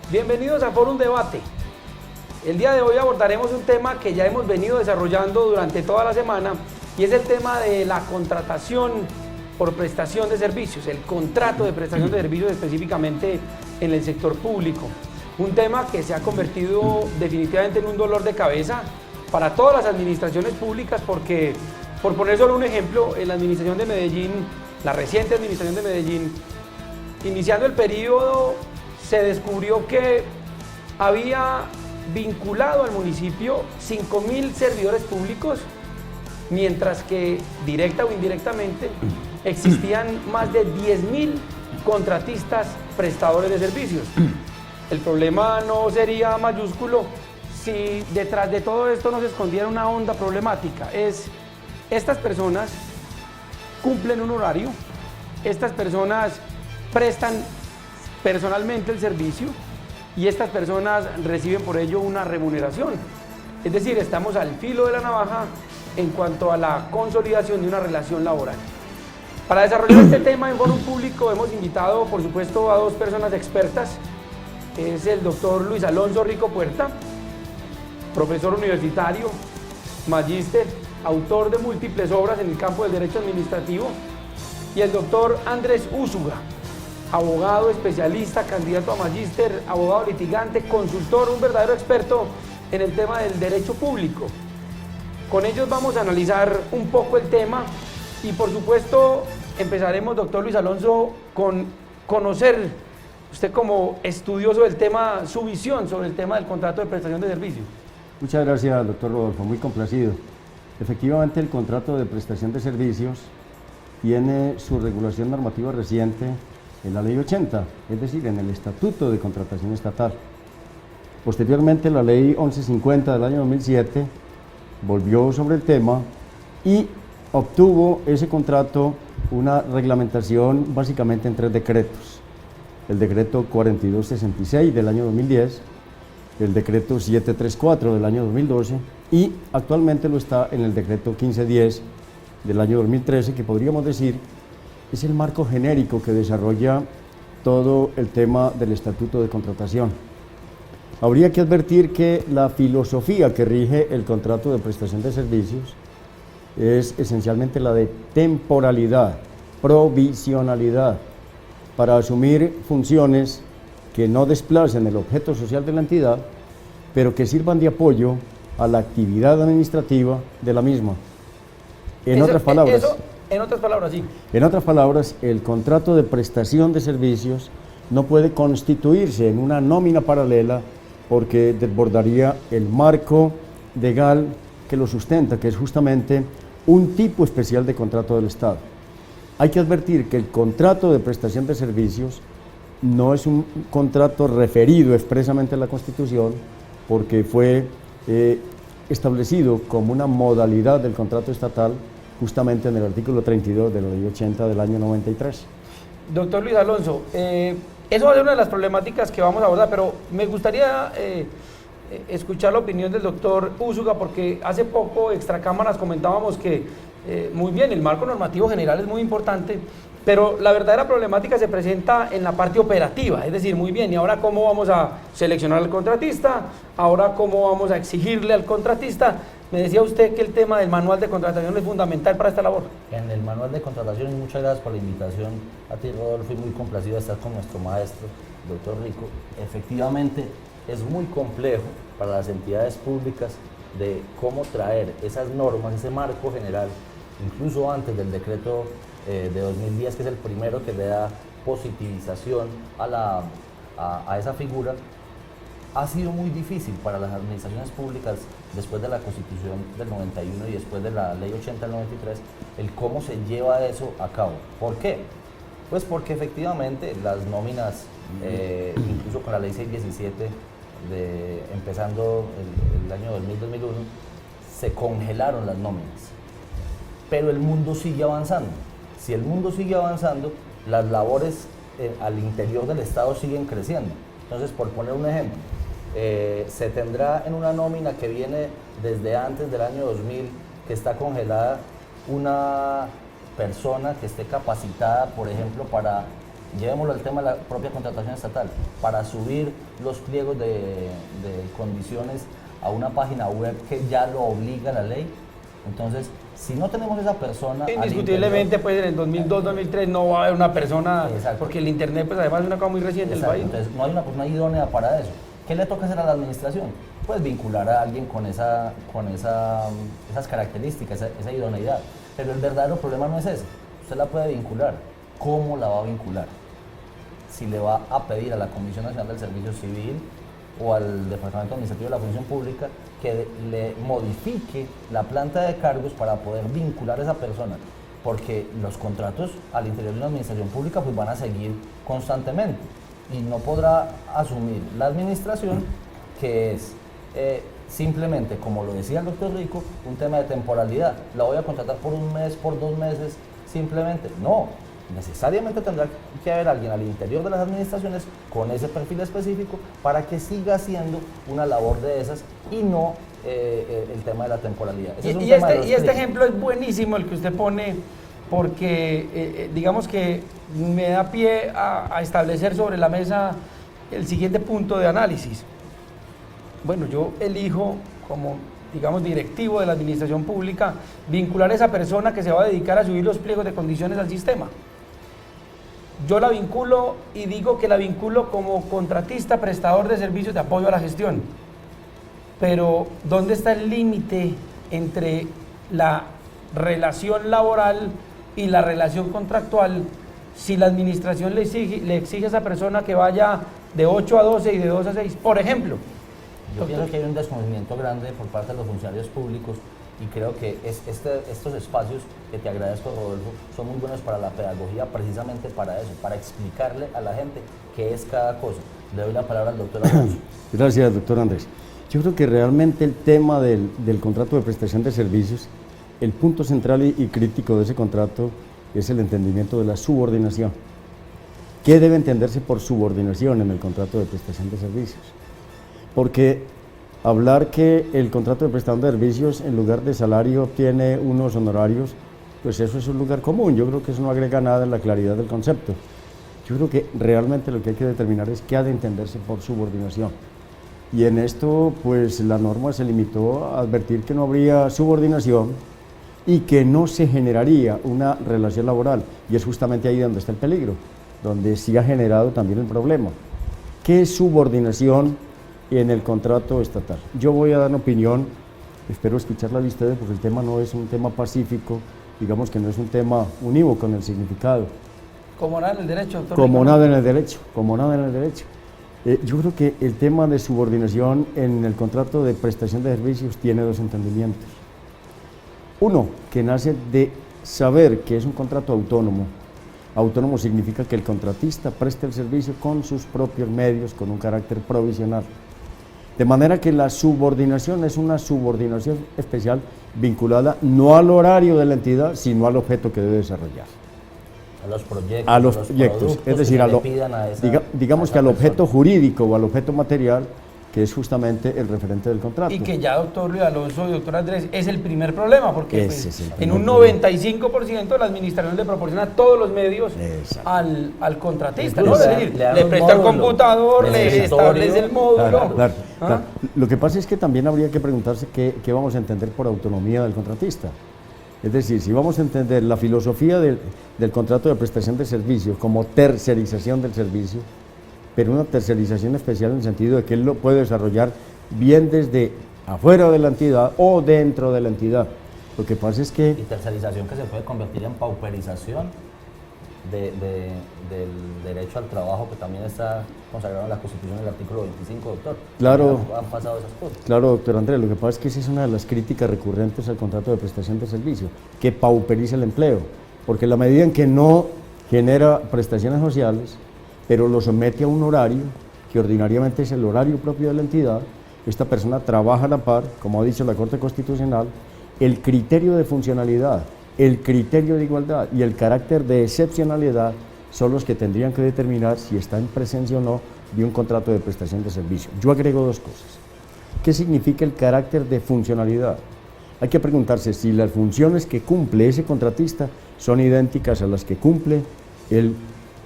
Bienvenidos a Fórum Debate. El día de hoy abordaremos un tema que ya hemos venido desarrollando durante toda la semana y es el tema de la contratación por prestación de servicios, el contrato de prestación de servicios específicamente en el sector público. Un tema que se ha convertido definitivamente en un dolor de cabeza para todas las administraciones públicas porque, por poner solo un ejemplo, en la administración de Medellín, la reciente administración de Medellín, iniciando el periodo, se descubrió que había vinculado al municipio 5.000 servidores públicos, mientras que directa o indirectamente existían más de 10.000 contratistas prestadores de servicios. El problema no sería mayúsculo si detrás de todo esto no se escondiera una honda problemática. Estas personas cumplen un horario, estas personas prestan personalmente el servicio y estas personas reciben por ello una remuneración. Es decir, estamos al filo de la navaja en cuanto a la consolidación de una relación laboral. Para desarrollar este tema en Fórum Público hemos invitado, por supuesto, a dos personas expertas. Es el doctor Luis Alonso Rico Puerta, profesor universitario, magíster, autor de múltiples obras en el campo del derecho administrativo, y el doctor Andrés Úsuga, abogado especialista, candidato a magíster, abogado litigante, consultor, un verdadero experto en el tema del derecho público. Con ellos vamos a analizar un poco el tema y, por supuesto, empezaremos, doctor Luis Alonso, con conocer, usted como estudioso del tema, su visión sobre el tema del contrato de prestación de servicios. Muchas gracias, doctor Rodolfo, muy complacido. Efectivamente, el contrato de prestación de servicios tiene su regulación normativa reciente en la Ley 80, es decir, en el Estatuto de Contratación Estatal. Posteriormente, la Ley 1150 del año 2007 volvió sobre el tema y obtuvo ese contrato una reglamentación básicamente en 3 decretos. El decreto 4266 del año 2010, el decreto 734 del año 2012 y actualmente lo está en el decreto 1510 del año 2013, que podríamos decir es el marco genérico que desarrolla todo el tema del Estatuto de Contratación. Habría que advertir que la filosofía que rige el contrato de prestación de servicios es esencialmente la de temporalidad, provisionalidad, para asumir funciones que no desplacen el objeto social de la entidad, pero que sirvan de apoyo a la actividad administrativa de la misma. En otras palabras, sí. En otras palabras, el contrato de prestación de servicios no puede constituirse en una nómina paralela porque desbordaría el marco legal que lo sustenta, que es justamente un tipo especial de contrato del Estado. Hay que advertir que el contrato de prestación de servicios no es un contrato referido expresamente a la Constitución, porque fue establecido como una modalidad del contrato estatal justamente en el artículo 32 de la Ley 80 del año 93. Doctor Luis Alonso, eso va a ser una de las problemáticas que vamos a abordar, pero me gustaría escuchar la opinión del doctor Úsuga, porque hace poco, extracámaras, comentábamos que muy bien, el marco normativo general es muy importante, pero la verdadera problemática se presenta en la parte operativa, es decir, muy bien, ¿y ahora cómo vamos a seleccionar al contratista? ¿Ahora cómo vamos a exigirle al contratista? Me decía usted que el tema del manual de contratación es fundamental para esta labor. En el manual de contratación, y muchas gracias por la invitación a ti, Rodolfo, y muy complacido de estar con nuestro maestro, doctor Rico. Efectivamente, es muy complejo para las entidades públicas de cómo traer esas normas, ese marco general, incluso antes del decreto de 2010, que es el primero que le da positivización a esa figura. Ha sido muy difícil para las administraciones públicas, después de la Constitución del 91 y después de la Ley 80 del 93, el cómo se lleva eso a cabo. ¿Por qué? Pues porque efectivamente las nóminas, incluso con la Ley 617, empezando el año 2000-2001, se congelaron las nóminas. Pero el mundo sigue avanzando. Si el mundo sigue avanzando, las labores al interior del Estado siguen creciendo. Entonces, por poner un ejemplo, se tendrá en una nómina que viene desde antes del año 2000, que está congelada, una persona que esté capacitada, por ejemplo, para Llevémoslo al tema de la propia contratación estatal. Para subir los pliegos de condiciones a una página web que ya lo obliga la ley, entonces, si no tenemos esa persona... Indiscutiblemente, pues en el 2002, 2003 no va a haber una persona, Exacto. porque el Internet pues además es una cosa muy reciente en el Exacto, país. entonces no hay una persona idónea para eso. ¿Qué le toca hacer a la administración? Pues vincular a alguien con esas características, esa idoneidad. Pero el verdadero problema no es ese. Usted la puede vincular. ¿Cómo la va a vincular? Si le va a pedir a la Comisión Nacional del Servicio Civil o al Departamento Administrativo de la Función Pública que le modifique la planta de cargos para poder vincular a esa persona, porque los contratos al interior de una administración pública pues van a seguir constantemente y no podrá asumir la administración que es simplemente, como lo decía el doctor Rico, un tema de temporalidad. La voy a contratar por un mes, por 2 meses, simplemente. No, necesariamente tendrá que haber alguien al interior de las administraciones con ese perfil específico para que siga haciendo una labor de esas y no el tema de la temporalidad. Y este ejemplo es buenísimo el que usted pone, porque digamos que me da pie a establecer sobre la mesa el siguiente punto de análisis. Bueno, yo elijo como, digamos, directivo de la administración pública vincular a esa persona que se va a dedicar a subir los pliegos de condiciones al sistema. Yo la vinculo y digo que la vinculo como contratista, prestador de servicios de apoyo a la gestión. Pero, ¿dónde está el límite entre la relación laboral y la relación contractual si la administración le exige a esa persona que vaya de 8 a 12 y de 2 a 6? Por ejemplo. Yo pienso que hay un desconocimiento grande por parte de los funcionarios públicos y creo que estos espacios que te agradezco, Rodolfo, son muy buenos para la pedagogía, precisamente para eso, para explicarle a la gente qué es cada cosa. Le doy la palabra al doctor Alonso. Gracias, doctor Andrés. Yo creo que realmente el tema del contrato de prestación de servicios, el punto central y crítico de ese contrato es el entendimiento de la subordinación. ¿Qué debe entenderse por subordinación en el contrato de prestación de servicios? Porque hablar que el contrato de prestación de servicios en lugar de salario tiene unos honorarios, pues eso es un lugar común. Yo creo que eso no agrega nada en la claridad del concepto. Yo creo que realmente lo que hay que determinar es qué ha de entenderse por subordinación. Y en esto, pues la norma se limitó a advertir que no habría subordinación y que no se generaría una relación laboral. Y es justamente ahí donde está el peligro, donde sí ha generado también el problema. ¿Qué es subordinación en el contrato estatal? Yo voy a dar una opinión, espero escucharla de ustedes, porque el tema no es un tema pacífico, digamos que no es un tema unívoco en el significado. Como nada en el derecho, doctor. Como nada en el derecho, como nada en el derecho. Yo creo que el tema de subordinación en el contrato de prestación de servicios tiene 2 entendimientos. Uno, que nace de saber que es un contrato autónomo. Autónomo significa que el contratista presta el servicio con sus propios medios, con un carácter provisional. De manera que la subordinación es una subordinación especial vinculada no al horario de la entidad, sino al objeto que debe desarrollar. A los proyectos, es decir, digamos que al objeto jurídico o al objeto material, que es justamente el referente del contrato. Y que ya doctor Luis Alonso y doctor Andrés es el primer problema, porque pues, en un 95% la administración le proporciona todos los medios al contratista, ¿no? Es decir, le presta el computador, le establece el módulo. Claro. Lo que pasa es que también habría que preguntarse qué vamos a entender por autonomía del contratista. Es decir, si vamos a entender la filosofía del contrato de prestación de servicio como tercerización del servicio, pero una tercerización especial en el sentido de que él lo puede desarrollar bien desde afuera de la entidad o dentro de la entidad. Lo que pasa es que... Y tercerización que se puede convertir en pauperización del derecho al trabajo, que también está consagrado en la Constitución, en el artículo 25, doctor. Claro. Han pasado esas cosas. Claro, doctor Andrés, lo que pasa es que esa es una de las críticas recurrentes al contrato de prestación de servicio, que pauperiza el empleo, porque en la medida en que no genera prestaciones sociales, pero lo somete a un horario, que ordinariamente es el horario propio de la entidad, esta persona trabaja a la par, como ha dicho la Corte Constitucional, el criterio de funcionalidad, el criterio de igualdad y el carácter de excepcionalidad son los que tendrían que determinar si está en presencia o no de un contrato de prestación de servicio. Yo agrego 2 cosas. ¿Qué significa el carácter de funcionalidad? Hay que preguntarse si las funciones que cumple ese contratista son idénticas a las que cumple el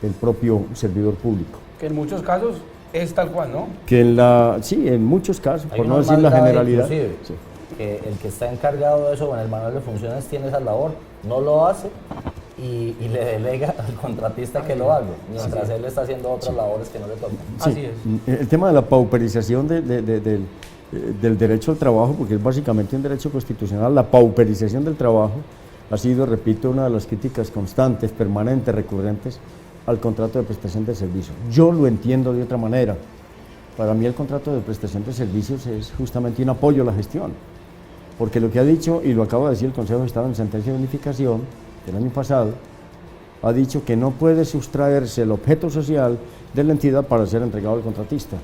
el propio servidor público. Que en muchos casos es tal cual, ¿no? Que sí, en muchos casos, Hay por no uno decir más la grave, generalidad. inclusive, Sí. que el que está encargado de eso o en el manual de funciones tiene esa labor, no lo hace y le delega al contratista que lo haga, mientras él está haciendo otras labores que no le tocan. Así Sí, es. el tema de la pauperización del derecho al trabajo, porque es básicamente un derecho constitucional, la pauperización del trabajo ha sido, repito, una de las críticas constantes, permanentes, recurrentes al contrato de prestación de servicios. Yo lo entiendo de otra manera. Para mí el contrato de prestación de servicios es justamente un apoyo a la gestión, porque lo que ha dicho, y lo acaba de decir el Consejo de Estado en sentencia de unificación del año pasado, ha dicho que no puede sustraerse el objeto social de la entidad para ser entregado al contratista.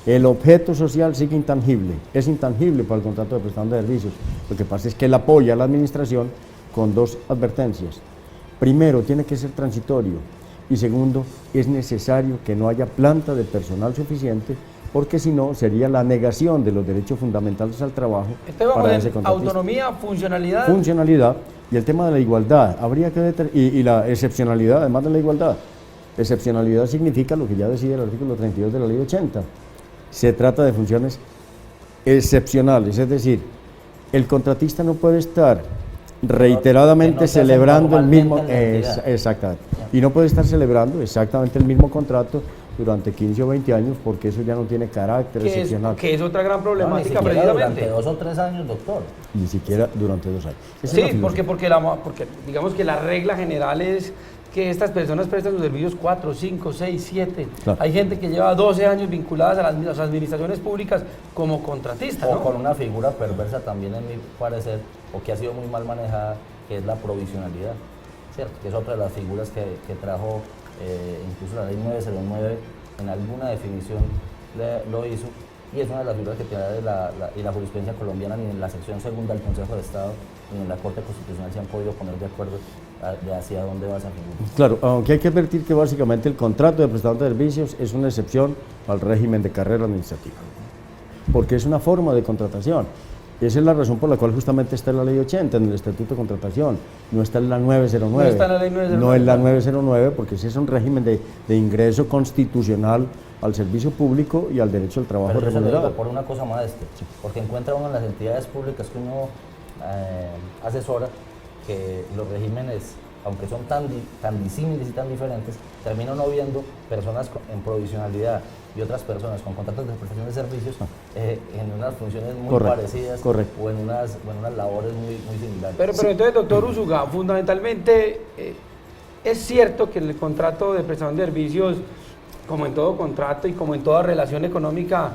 El objeto social sigue intangible, es intangible para el contrato de prestación de servicios. Lo que pasa es que él apoya a la administración con dos advertencias. Primero, tiene que ser transitorio, y segundo, es necesario que no haya planta de personal suficiente, porque si no sería la negación de los derechos fundamentales al trabajo para ese contratista. Autonomía, funcionalidad. Funcionalidad y el tema de la igualdad, habría que y la excepcionalidad, además de la igualdad. Excepcionalidad significa lo que ya decía el artículo 32 de la Ley 80. Se trata de funciones excepcionales, es decir, el contratista no puede estar reiteradamente que no se hace celebrando el mismo, normalmente en la entidad. exactamente, y no puede estar celebrando exactamente el mismo contrato durante 15 o 20 años, porque eso ya no tiene carácter excepcional. Que es otra gran No, ni problemática siquiera precisamente. durante 2 o 3 años, doctor. Ni siquiera durante 2 años. Esa es la Sí, porque filosofía. digamos que la regla general es que estas personas prestan sus servicios 4, 5, 6, 7. Claro. Hay gente que lleva 12 años vinculadas a las administraciones públicas como contratista, O ¿no? con una figura perversa también, en mi parecer, o que ha sido muy mal manejada, que es la provisionalidad, ¿cierto? Que es otra de las figuras que trajo incluso la ley 909, en alguna definición lo hizo, y es una de las figuras que tiene y la jurisprudencia colombiana, ni en la sección segunda del Consejo de Estado, ni en la Corte Constitucional se han podido poner de acuerdo de hacia dónde va esa figura. Claro, aunque hay que advertir que básicamente el contrato de prestador de servicios es una excepción al régimen de carrera administrativa, porque es una forma de contratación. Esa es la razón por la cual justamente está en la Ley 80, en el Estatuto de Contratación, no está en la 909. No está en la Ley 909. No en la 909, porque ese es un régimen de ingreso constitucional al servicio público y al derecho al trabajo Pero yo se lo remunerado. digo por una cosa más, porque encuentra uno en las entidades públicas que uno asesora que los regímenes, aunque son tan disímiles y tan diferentes, termina uno viendo personas en provisionalidad y otras personas con contratos de prestación de servicios en unas funciones muy parecidas, correcto. o en unas labores muy similares. Pero entonces, doctor Úsuga, fundamentalmente es cierto que en el contrato de prestación de servicios, como en todo contrato y como en toda relación económica,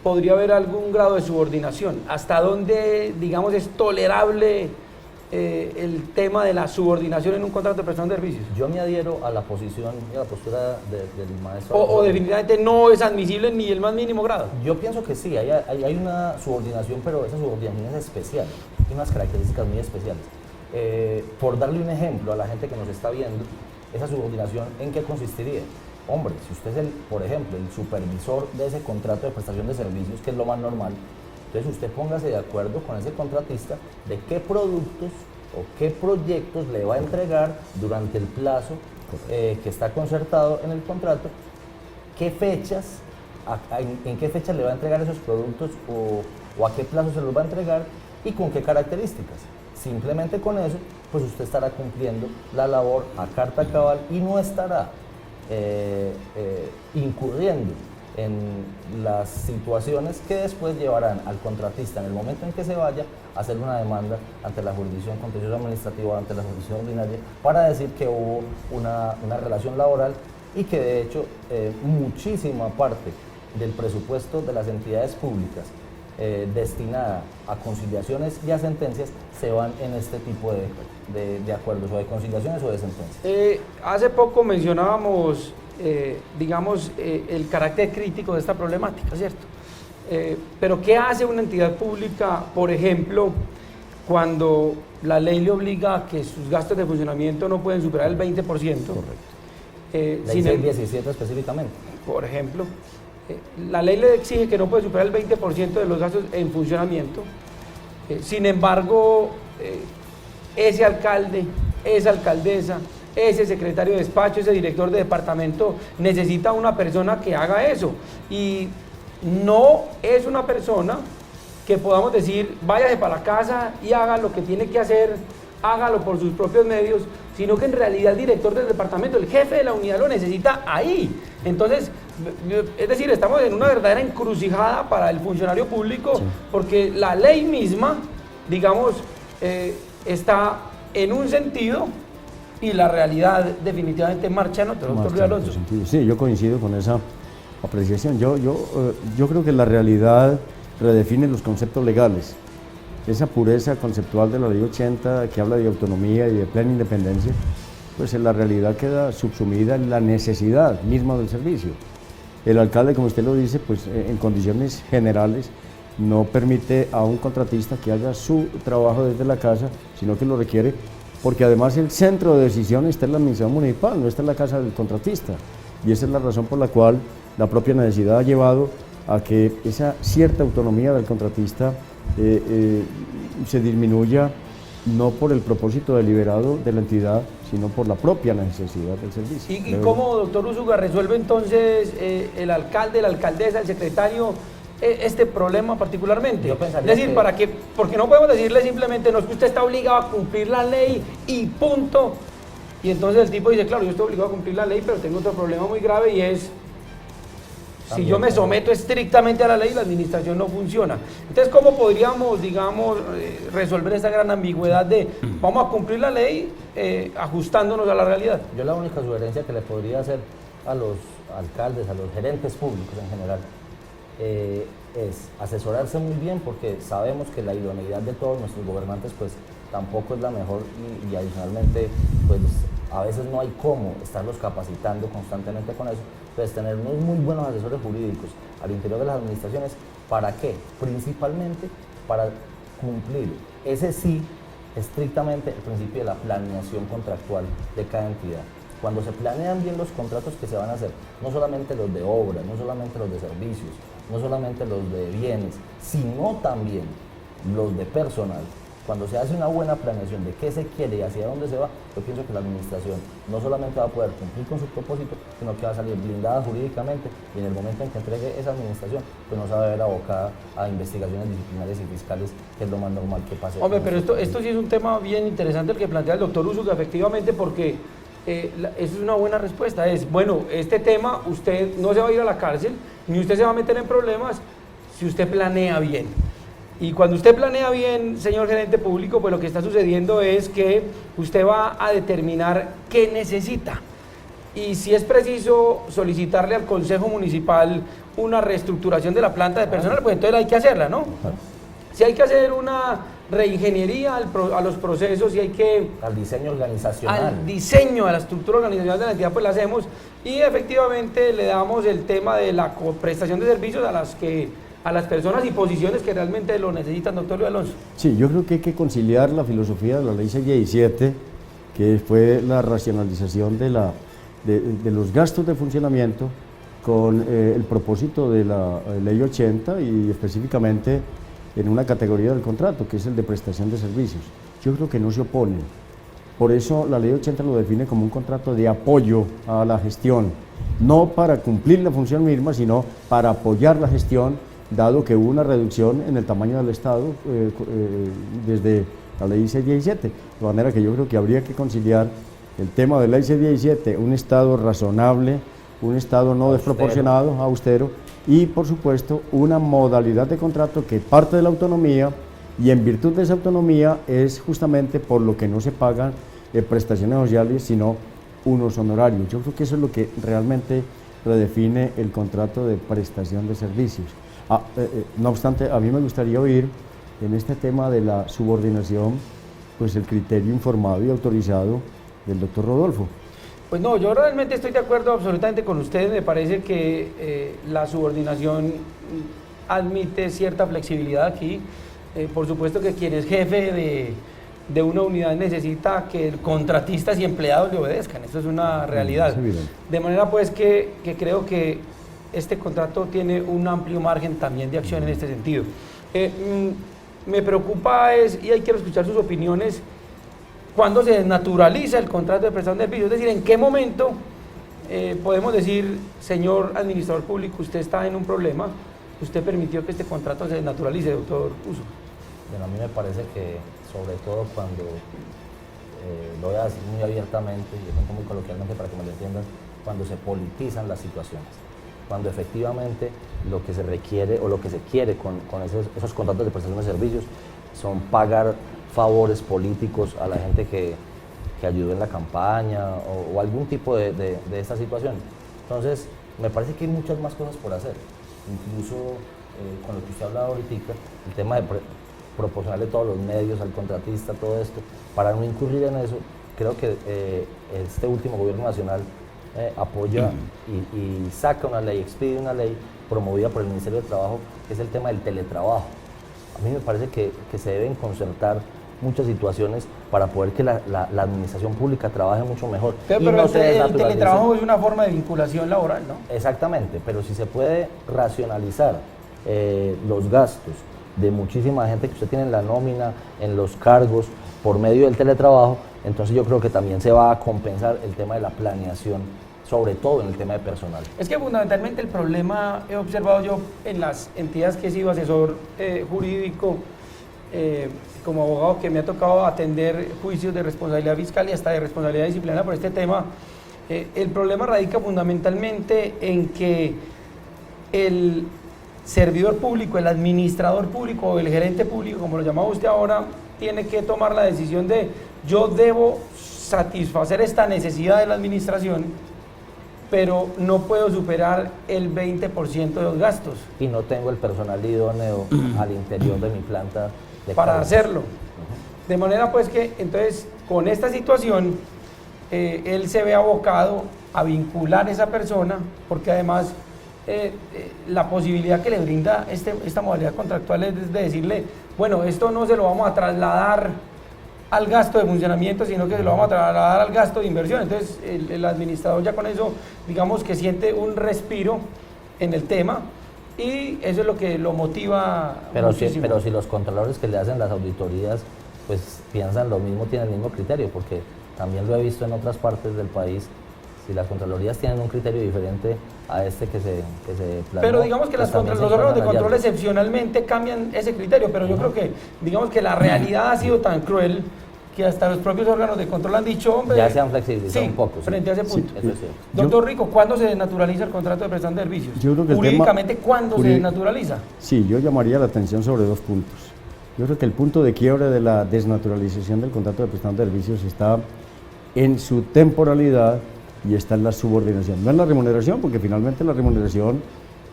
podría haber algún grado de subordinación. ¿Hasta dónde, digamos, es tolerable el tema de la subordinación en un contrato de prestación de servicios? Yo me adhiero a la posición y a la postura del maestro. O definitivamente no es admisible ni el más mínimo grado. Yo pienso que sí, hay una subordinación, pero esa subordinación es especial, tiene unas características muy especiales. Por darle un ejemplo a la gente que nos está viendo, esa subordinación, ¿en qué consistiría? Hombre, si usted es, por ejemplo, el supervisor de ese contrato de prestación de servicios, que es lo más normal, entonces usted póngase de acuerdo con ese contratista de qué productos o qué proyectos le va a entregar durante el plazo que está concertado en el contrato, qué fechas, en qué fechas le va a entregar esos productos o a qué plazo se los va a entregar y con qué características. Simplemente con eso, pues usted estará cumpliendo la labor a carta cabal y no estará incurriendo en las situaciones que después llevarán al contratista en el momento en que se vaya a hacer una demanda ante la jurisdicción contenciosa administrativa, ante la jurisdicción ordinaria, para decir que hubo una relación laboral y que de hecho muchísima parte del presupuesto de las entidades públicas destinada a conciliaciones y a sentencias se van en este tipo de acuerdos, o de conciliaciones o de sentencias. Hace poco mencionábamos digamos, el carácter crítico de esta problemática, ¿cierto? Pero ¿qué hace una entidad pública, por ejemplo, cuando la ley le obliga a que sus gastos de funcionamiento no pueden superar el 20%? Correcto. Ley 617 específicamente. Por ejemplo, la ley le exige que no puede superar el 20% de los gastos en funcionamiento. Sin embargo, ese alcalde, esa alcaldesa, ese secretario de despacho, ese director de departamento necesita una persona que haga eso. Y no es una persona que podamos decir, váyase para la casa y haga lo que tiene que hacer, hágalo por sus propios medios, sino que en realidad el director del departamento, el jefe de la unidad lo necesita ahí. Entonces, es decir, estamos en una verdadera encrucijada para el funcionario público, sí, porque la ley misma, digamos, está en un sentido y la realidad definitivamente marcha en otro, doctor Luis Alonso. Sí, yo coincido con esa apreciación. Yo creo que la realidad redefine los conceptos legales. Esa pureza conceptual de la Ley 80 que habla de autonomía y de plena independencia, pues en la realidad queda subsumida en la necesidad misma del servicio. El alcalde, como usted lo dice, pues en condiciones generales no permite a un contratista que haga su trabajo desde la casa, sino que lo requiere, porque además el centro de decisión está en la administración municipal, no está en la casa del contratista. Y esa es la razón por la cual la propia necesidad ha llevado a que esa cierta autonomía del contratista se disminuya, no por el propósito deliberado de la entidad, sino por la propia necesidad del servicio. ¿Y cómo, doctor Úsuga, resuelve entonces el alcalde, la alcaldesa, el secretario este problema particularmente? Es decir, porque no podemos decirle simplemente, no, es que usted está obligado a cumplir la ley y punto. Y entonces el tipo dice, claro, yo estoy obligado a cumplir la ley, pero tengo otro problema muy grave y es, si yo me someto estrictamente a la ley, la administración no funciona. Entonces, ¿cómo podríamos, digamos, resolver esa gran ambigüedad de vamos a cumplir la ley ajustándonos a la realidad? Yo la única sugerencia que le podría hacer a los alcaldes, a los gerentes públicos en general, es asesorarse muy bien, porque sabemos que la idoneidad de todos nuestros gobernantes pues tampoco es la mejor y adicionalmente pues a veces no hay cómo estarlos capacitando constantemente con eso. Entonces, tener unos muy buenos asesores jurídicos al interior de las administraciones, ¿para qué? Principalmente para cumplir ese sí, estrictamente el principio de la planeación contractual de cada entidad. Cuando se planean bien los contratos que se van a hacer, no solamente los de obra, no solamente los de servicios, no solamente los de bienes, sino también los de personal. Cuando se hace una buena planeación de qué se quiere y hacia dónde se va, yo pienso que la administración no solamente va a poder cumplir con su propósito, sino que va a salir blindada jurídicamente, y en el momento en que entregue esa administración, pues no se va a ver abocada a investigaciones disciplinarias y fiscales, que es lo más normal que pase. Hombre, pero esto sí es un tema bien interesante el que plantea el doctor Úsuga, efectivamente, porque eso es una buena respuesta. Es, bueno, este tema usted no se va a ir a la cárcel, ni usted se va a meter en problemas si usted planea bien. Y cuando usted planea bien, señor gerente público, pues lo que está sucediendo es que usted va a determinar qué necesita. Y si es preciso solicitarle al Consejo Municipal una reestructuración de la planta de personal, pues entonces hay que hacerla, ¿no? Si hay que hacer una reingeniería a los procesos, y hay que... Al diseño organizacional. Al diseño, a la estructura organizacional de la entidad, pues la hacemos, y efectivamente le damos el tema de la prestación de servicios a las personas y posiciones que realmente lo necesitan, doctor Luis Alonso. Sí, yo creo que hay que conciliar la filosofía de la Ley 617, que fue la racionalización de los gastos de funcionamiento, con el propósito de la Ley 80 y específicamente en una categoría del contrato, que es el de prestación de servicios. Yo creo que no se oponen. Por eso la Ley 80 lo define como un contrato de apoyo a la gestión, no para cumplir la función misma, sino para apoyar la gestión, dado que hubo una reducción en el tamaño del Estado desde la Ley 617. De manera que yo creo que habría que conciliar el tema de la Ley 617, un Estado razonable, un Estado no desproporcionado, austero, y por supuesto una modalidad de contrato que parte de la autonomía, y en virtud de esa autonomía es justamente por lo que no se pagan prestaciones sociales, sino unos honorarios. Yo creo que eso es lo que realmente redefine el contrato de prestación de servicios. No obstante, a mí me gustaría oír en este tema de la subordinación, pues el criterio informado y autorizado del doctor Rodolfo. Pues no, yo realmente estoy de acuerdo absolutamente con ustedes. Me parece que la subordinación admite cierta flexibilidad aquí. Por supuesto que quien es jefe de una unidad necesita que contratistas y empleados le obedezcan. Esto es una realidad. De manera pues que creo que este contrato tiene un amplio margen también de acción en este sentido. Me preocupa y ahí quiero escuchar sus opiniones, ¿cuándo se desnaturaliza el contrato de prestación de servicios? Es decir, ¿en qué momento podemos decir, señor administrador público, usted está en un problema, usted permitió que este contrato se desnaturalice, doctor Uso? Bueno, a mí me parece que, sobre todo cuando, lo voy a decir muy abiertamente y de pronto muy coloquialmente para que me lo entiendan, cuando se politizan las situaciones, cuando efectivamente lo que se requiere o lo que se quiere con esos contratos de prestación de servicios son pagar favores políticos a la gente que ayudó en la campaña o algún tipo de esta situación. Entonces, me parece que hay muchas más cosas por hacer, incluso con lo que usted hablaba ahorita, el tema de proporcionarle todos los medios al contratista, todo esto, para no incurrir en eso. Creo que este último gobierno nacional apoya y saca una ley, expide una ley promovida por el Ministerio de Trabajo, que es el tema del teletrabajo. A mí me parece que se deben concertar muchas situaciones para poder que la administración pública trabaje mucho mejor. Pero el teletrabajo es una forma de vinculación laboral, ¿no? Exactamente, pero si se puede racionalizar los gastos de muchísima gente que usted tiene en la nómina, en los cargos, por medio del teletrabajo, entonces yo creo que también se va a compensar el tema de la planeación, sobre todo en el tema de personal. Es que fundamentalmente el problema, he observado yo en las entidades que he sido asesor jurídico, como abogado que me ha tocado atender juicios de responsabilidad fiscal y hasta de responsabilidad disciplinaria por este tema, el problema radica fundamentalmente en que el servidor público, el administrador público o el gerente público, como lo llamaba usted ahora, tiene que tomar la decisión de yo debo satisfacer esta necesidad de la administración, pero no puedo superar el 20% de los gastos. Y no tengo el personal idóneo al interior de mi planta de para cargos. hacerlo. De manera pues que entonces con esta situación él se ve abocado a vincular a esa persona, porque además la posibilidad que le brinda esta modalidad contractual es de decirle, bueno, esto no se lo vamos a trasladar al gasto de funcionamiento, sino que se lo vamos a trasladar al gasto de inversión. Entonces el administrador ya con eso, digamos que siente un respiro en el tema, y eso es lo que lo motiva muchísimo. Pero si los controladores que le hacen las auditorías pues piensan lo mismo, tienen el mismo criterio, porque también lo he visto en otras partes del país, si las contralorías tienen un criterio diferente a este que se planeó. Pero digamos que pues los órganos de control excepcionalmente cambian ese criterio, pero yo creo que, digamos que la realidad ha sido tan cruel que hasta los propios órganos de control han dicho, hombre... Ya se han flexibilizado un poco. Frente a ese punto. Sí, eso es cierto. Doctor Rico, ¿cuándo se desnaturaliza el contrato de prestación de servicios? Yo creo que jurídicamente, ¿cuándo se desnaturaliza? Sí, yo llamaría la atención sobre dos puntos. Yo creo que el punto de quiebre de la desnaturalización del contrato de prestación de servicios está en su temporalidad y está en la subordinación. No en la remuneración, porque finalmente la remuneración,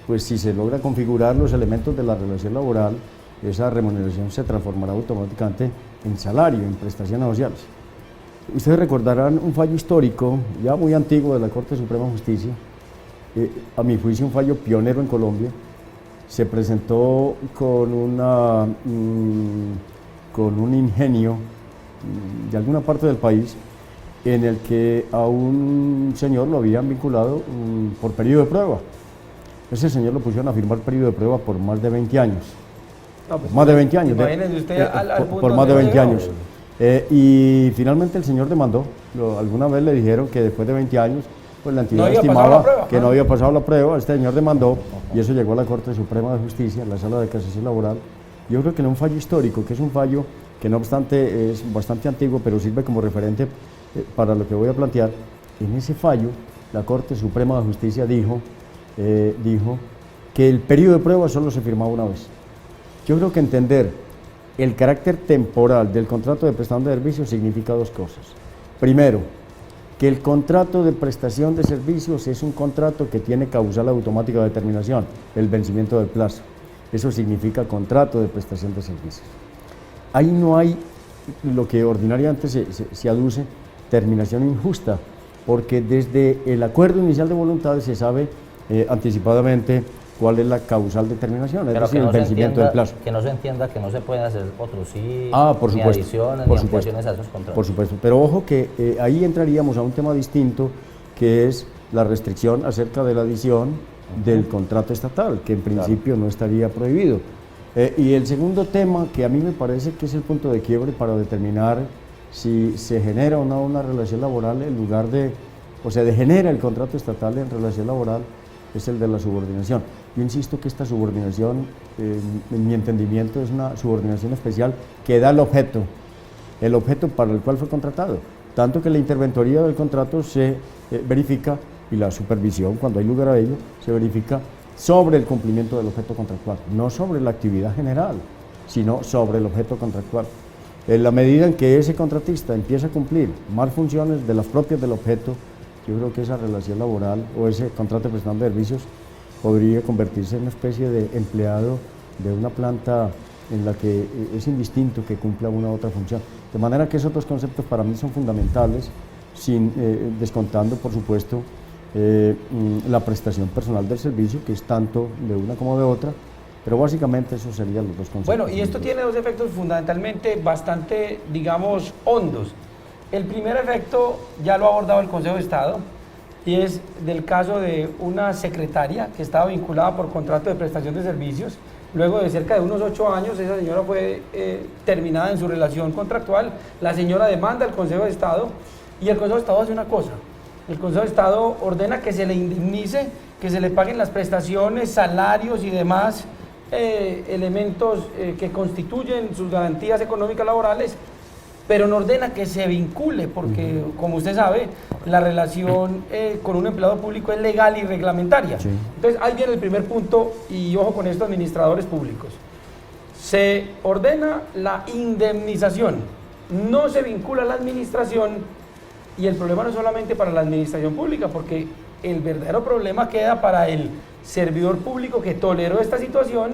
pues si se logra configurar los elementos de la relación laboral, esa remuneración se transformará automáticamente en salario, en prestaciones sociales. Ustedes recordarán un fallo histórico, ya muy antiguo, de la Corte Suprema de Justicia, a mi juicio un fallo pionero en Colombia. Se presentó con un ingenio de alguna parte del país, en el que a un señor lo habían vinculado por periodo de prueba. Ese señor lo pusieron a firmar periodo de prueba por más de 20 años. No, pues, más de 20 años. Imagínese usted al punto por más de 20 llegó. años. Y finalmente el señor demandó. Alguna vez le dijeron que después de 20 años, pues la entidad estimaba que no había pasado la prueba. Este señor demandó y eso llegó a la Corte Suprema de Justicia, en la Sala de Casación Laboral. Yo creo que era un fallo histórico, que es un fallo que no obstante es bastante antiguo, pero sirve como referente para lo que voy a plantear. En ese fallo, la Corte Suprema de Justicia dijo que el periodo de prueba solo se firmaba una vez. Yo creo que entender el carácter temporal del contrato de prestación de servicios significa dos cosas. Primero, que el contrato de prestación de servicios es un contrato que tiene causal automática de terminación, el vencimiento del plazo. Eso significa contrato de prestación de servicios. Ahí no hay lo que ordinariamente se aduce, terminación injusta, porque desde el acuerdo inicial de voluntades se sabe anticipadamente cuál es la causal de terminación, es decir, el vencimiento del plazo. Que no se entienda que no se pueden hacer otros sí, por ni supuesto, adiciones, por ni supuesto, ampliaciones a esos contratos. Por supuesto, pero ojo que ahí entraríamos a un tema distinto, que es la restricción acerca de la adición del contrato estatal, que en principio no estaría prohibido. Y el segundo tema, que a mí me parece que es el punto de quiebre para determinar si se genera o no una relación laboral, en lugar de, o se degenera el contrato estatal en relación laboral, es el de la subordinación. Yo insisto que esta subordinación, en mi entendimiento, es una subordinación especial que da el objeto para el cual fue contratado. Tanto que la interventoría del contrato se verifica, y la supervisión, cuando hay lugar a ello, se verifica sobre el cumplimiento del objeto contractual, no sobre la actividad general, sino sobre el objeto contractual. En la medida en que ese contratista empieza a cumplir más funciones de las propias del objeto, yo creo que esa relación laboral o ese contrato de prestación de servicios podría convertirse en una especie de empleado de una planta en la que es indistinto que cumpla una u otra función. De manera que esos dos conceptos para mí son fundamentales, descontando, por supuesto, la prestación personal del servicio, que es tanto de una como de otra, pero básicamente esos serían los dos conceptos. Bueno, y esto tiene dos efectos fundamentalmente bastante, digamos, hondos. El primer efecto ya lo ha abordado el Consejo de Estado, y es del caso de una secretaria que estaba vinculada por contrato de prestación de servicios. Luego de cerca de unos 8 años, esa señora fue terminada en su relación contractual. La señora demanda al Consejo de Estado, y el Consejo de Estado hace una cosa. El Consejo de Estado ordena que se le indemnice, que se le paguen las prestaciones, salarios y demás elementos que constituyen sus garantías económicas laborales, pero no ordena que se vincule, porque como usted sabe, la relación con un empleado público es legal y reglamentaria. Sí. Entonces ahí viene el primer punto, y ojo con esto, administradores públicos. Se ordena la indemnización, no se vincula a la administración, y el problema no es solamente para la administración pública, porque el verdadero problema queda para el servidor público que toleró esta situación,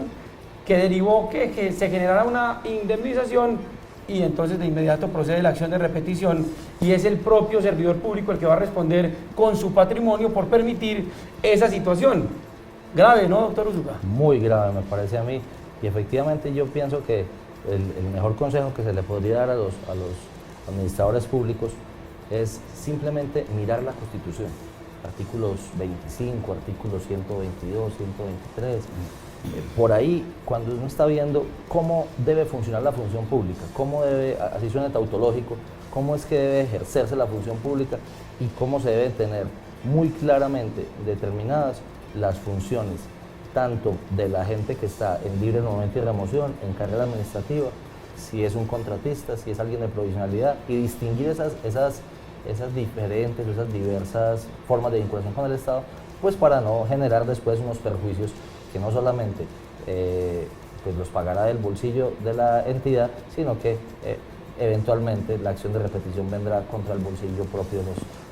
que derivó que se generara una indemnización, y entonces de inmediato procede la acción de repetición, y es el propio servidor público el que va a responder con su patrimonio por permitir esa situación. Grave, ¿no, doctor Úsuga? Muy grave, me parece a mí, y efectivamente yo pienso que el mejor consejo que se le podría dar a los administradores públicos es simplemente mirar la Constitución, artículos 25, artículos 122, 123, por ahí, cuando uno está viendo cómo debe funcionar la función pública, cómo debe, así suena tautológico, cómo es que debe ejercerse la función pública y cómo se deben tener muy claramente determinadas las funciones, tanto de la gente que está en libre nombramiento y remoción, en carrera administrativa, si es un contratista, si es alguien de provisionalidad, y distinguir esas diferentes, esas diversas formas de vinculación con el Estado, pues para no generar después unos perjuicios que no solamente pues los pagará del bolsillo de la entidad, sino que eventualmente la acción de repetición vendrá contra el bolsillo propio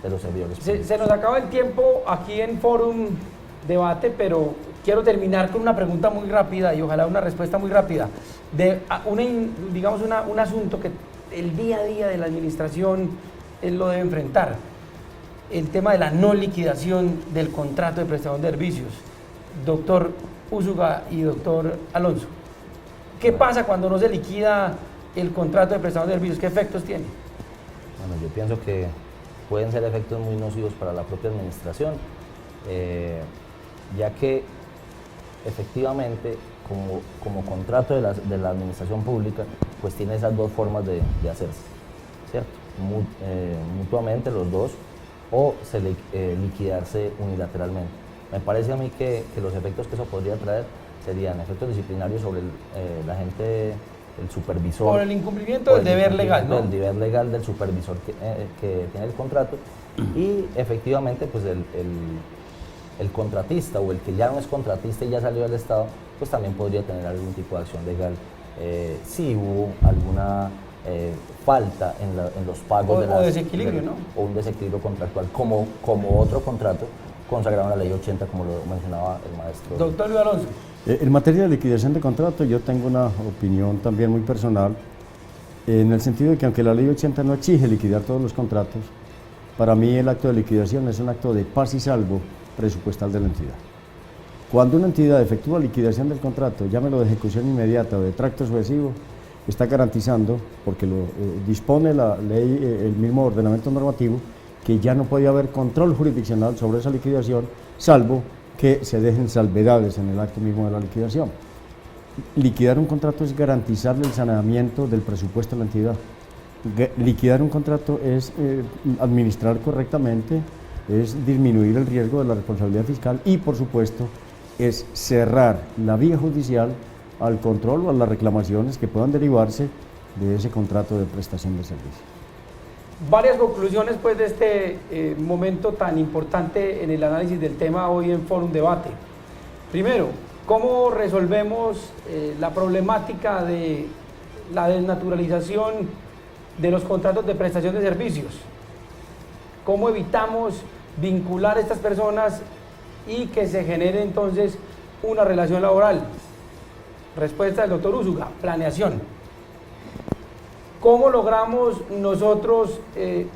de los servidores públicos. Se nos acaba el tiempo aquí en Fórum Debate, pero quiero terminar con una pregunta muy rápida y ojalá una respuesta muy rápida de un asunto que el día a día de la administración él lo debe enfrentar, el tema de la no liquidación del contrato de prestación de servicios. Doctor Úsuga y doctor Alonso, ¿qué pasa cuando no se liquida el contrato de prestación de servicios? ¿Qué efectos tiene? Bueno, yo pienso que pueden ser efectos muy nocivos para la propia administración, ya que efectivamente como contrato de la administración pública, pues tiene esas dos formas de hacerse, ¿cierto? Mutuamente los dos, o liquidarse unilateralmente. Me parece a mí que los efectos que eso podría traer serían efectos disciplinarios sobre la gente, el supervisor. Por el incumplimiento del deber legal, ¿no? Del deber legal del supervisor que tiene el contrato, y efectivamente pues el contratista o el que ya no es contratista y ya salió del Estado, pues también podría tener algún tipo de acción legal si hubo alguna falta en los pagos o desequilibrio, ¿no? O un desequilibrio contractual, como otro contrato consagrado en la Ley 80, como lo mencionaba el maestro. Doctor Luis Alonso. En materia de liquidación de contrato, yo tengo una opinión también muy personal, en el sentido de que aunque la Ley 80 no exige liquidar todos los contratos, para mí el acto de liquidación es un acto de paz y salvo presupuestal de la entidad. Cuando una entidad efectúa liquidación del contrato, llámelo de ejecución inmediata o de tracto sucesivo, está garantizando, porque lo dispone la ley, el mismo ordenamiento normativo, que ya no puede haber control jurisdiccional sobre esa liquidación, salvo que se dejen salvedades en el acto mismo de la liquidación. Liquidar un contrato es garantizarle el saneamiento del presupuesto de la entidad. liquidar un contrato es administrar correctamente, es disminuir el riesgo de la responsabilidad fiscal y, por supuesto, es cerrar la vía judicial al control o a las reclamaciones que puedan derivarse de ese contrato de prestación de servicio. Varias conclusiones pues de este momento tan importante en el análisis del tema hoy en Fórum Debate. Primero, ¿cómo resolvemos la problemática de la desnaturalización de los contratos de prestación de servicios? ¿Cómo evitamos vincular a estas personas y que se genere entonces una relación laboral? Respuesta del doctor Úsuga, planeación. ¿Cómo logramos nosotros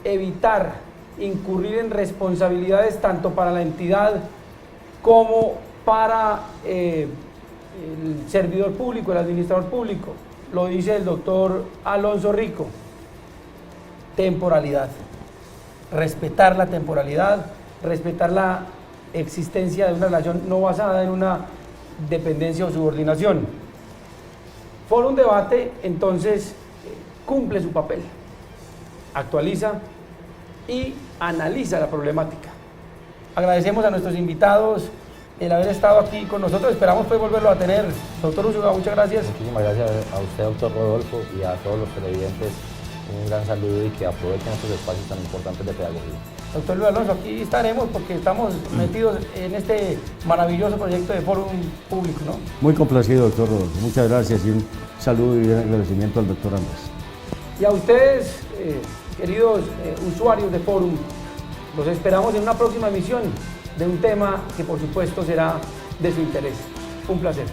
evitar incurrir en responsabilidades tanto para la entidad como para el servidor público, el administrador público? Lo dice el doctor Alonso Rico. Temporalidad. Respetar la temporalidad, respetar la existencia de una relación no basada en una dependencia o subordinación. Fórum Debate, entonces, cumple su papel, actualiza y analiza la problemática. Agradecemos a nuestros invitados el haber estado aquí con nosotros, esperamos pues volverlo a tener. Doctor Úsuga, muchas gracias. Muchísimas gracias a usted, doctor Rodolfo, y a todos los televidentes. Un gran saludo y que aprovechen estos espacios tan importantes de pedagogía. Doctor Luis Alonso, aquí estaremos porque estamos metidos en este maravilloso proyecto de Fórum Público, ¿no? Muy complacido, doctor Rodolfo. Muchas gracias y un saludo y un agradecimiento al doctor Andrés. Y a ustedes, queridos usuarios de Fórum, los esperamos en una próxima emisión de un tema que por supuesto será de su interés. Un placer.